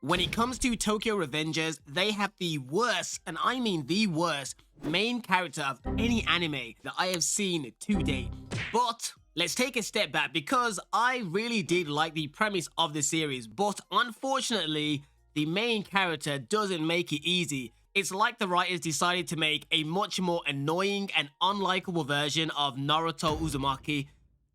When it comes to Tokyo Revengers, they have the worst, and I mean the worst, main character of any anime that I have seen to date. But let's take a step back because I really did like the premise of the series, but unfortunately, the main character doesn't make it easy. It's like the writers decided to make a much more annoying and unlikable version of Naruto Uzumaki,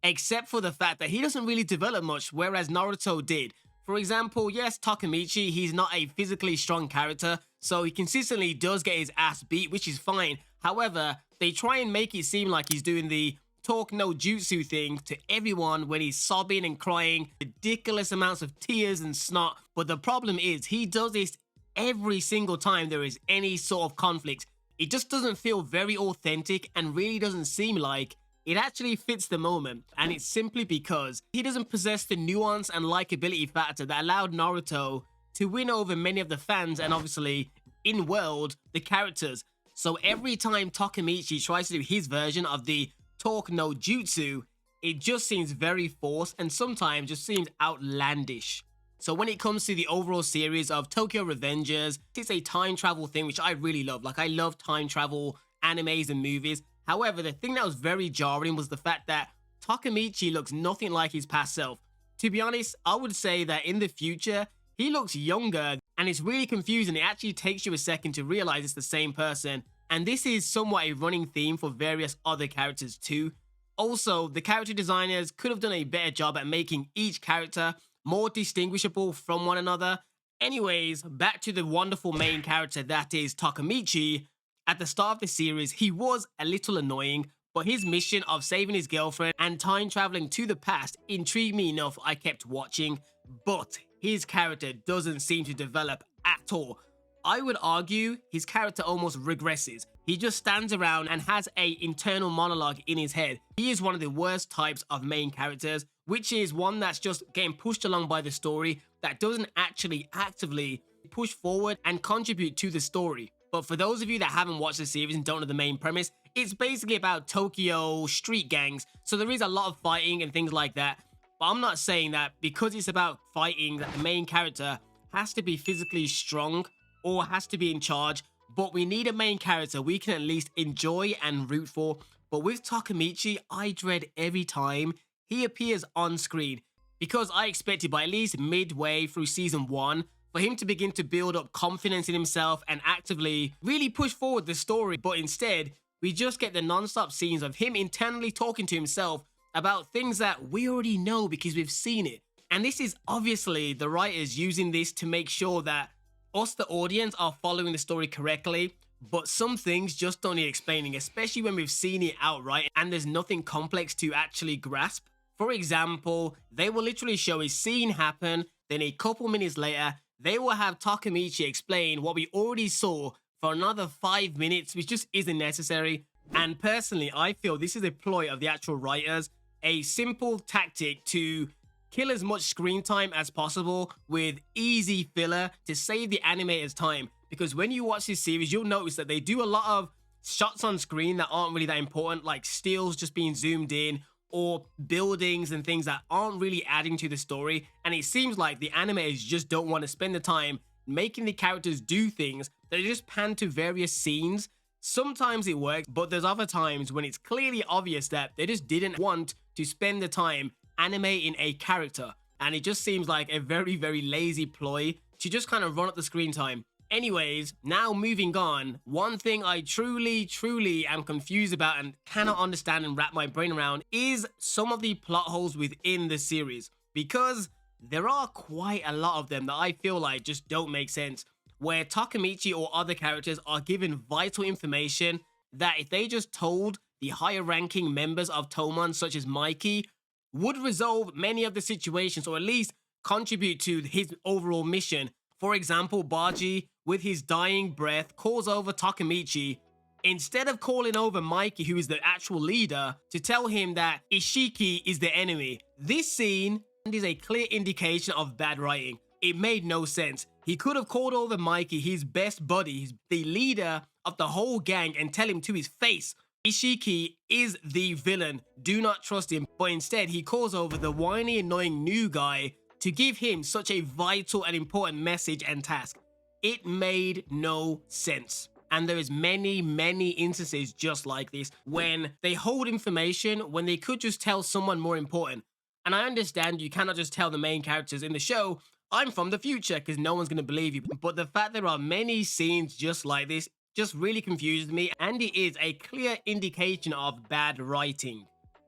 except for the fact that he doesn't really develop much, whereas Naruto did. For example, yes, Takemichi, he's not a physically strong character, so he consistently does get his ass beat, which is fine. However, they try and make it seem like he's doing the talk no jutsu thing to everyone when he's sobbing and crying, ridiculous amounts of tears and snot. But the problem is, he does this every single time there is any sort of conflict. It just doesn't feel very authentic and really doesn't seem like it actually fits the moment, and it's simply because he doesn't possess the nuance and likability factor that allowed Naruto to win over many of the fans and obviously, in world, the characters. So every time Takemichi tries to do his version of the talk no jutsu, it just seems very forced and sometimes just seems outlandish. So when it comes to the overall series of Tokyo Revengers, it's a time travel thing which I really love. Like, I love time travel animes and movies. However, the thing that was very jarring was the fact that Takemichi looks nothing like his past self. To be honest, I would say that in the future, he looks younger, and it's really confusing. It actually takes you a second to realize it's the same person. And this is somewhat a running theme for various other characters too. Also, the character designers could have done a better job at making each character more distinguishable from one another. Anyways, back to the wonderful main character that is Takemichi. At the start of the series, he was a little annoying, but his mission of saving his girlfriend and time traveling to the past intrigued me enough I kept watching, but his character doesn't seem to develop at all. I would argue his character almost regresses. He just stands around and has an internal monologue in his head. He is one of the worst types of main characters, which is one that's just getting pushed along by the story that doesn't actually actively push forward and contribute to the story. But for those of you that haven't watched the series and don't know the main premise, it's basically about Tokyo street gangs. So there is a lot of fighting and things like that. But I'm not saying that because it's about fighting that the main character has to be physically strong or has to be in charge. But we need a main character we can at least enjoy and root for. But with Takemichi, I dread every time he appears on screen, because I expected by at least midway through season 1 for him to begin to build up confidence in himself and actively really push forward the story. But instead, we just get the non-stop scenes of him internally talking to himself about things that we already know because we've seen it. And this is obviously the writers using this to make sure that us, the audience, are following the story correctly. But some things just don't need explaining, especially when we've seen it outright and there's nothing complex to actually grasp. For example, they will literally show a scene happen, then a couple minutes later, they will have Takemichi explain what we already saw for another 5 minutes, which just isn't necessary. And personally, I feel this is a ploy of the actual writers, a simple tactic to kill as much screen time as possible with easy filler to save the animators time. Because when you watch this series, you'll notice that they do a lot of shots on screen that aren't really that important, like stills just being zoomed in, or buildings and things that aren't really adding to the story. And it seems like the animators just don't want to spend the time making the characters do things. They just pan to various scenes. Sometimes it works, but there's other times when it's clearly obvious that they just didn't want to spend the time animating a character. And it just seems like a very, very lazy ploy to just kind of run up the screen time. Anyways, now moving on, one thing I truly am confused about and cannot understand and wrap my brain around is some of the plot holes within the series. Because there are quite a lot of them that I feel like just don't make sense, where Takemichi or other characters are given vital information that if they just told the higher ranking members of Tomon, such as Mikey, would resolve many of the situations or at least contribute to his overall mission. For example, Baji, with his dying breath, calls over Takemichi instead of calling over Mikey, who is the actual leader, to tell him that Ishiki is the enemy. This scene is a clear indication of bad writing. It made no sense. He could have called over Mikey, his best buddy, the leader of the whole gang, and tell him to his face, Ishiki is the villain, do not trust him. But instead, he calls over the whiny, annoying new guy to give him such a vital and important message and task. It made no sense. And there is many instances just like this when they hold information when they could just tell someone more important. And I understand you cannot just tell the main characters in the show, I'm from the future, because no one's going to believe you. But the fact there are many scenes just like this just really confused me, and it is a clear indication of bad writing.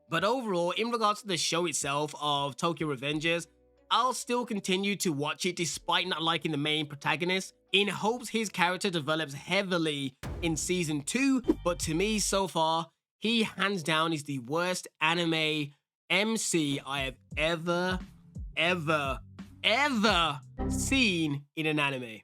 But overall, in regards to the show itself of Tokyo Revengers, I'll still continue to watch it despite not liking the main protagonist, in hopes his character develops heavily in season 2, but to me so far, he hands down is the worst anime MC I have ever seen in an anime.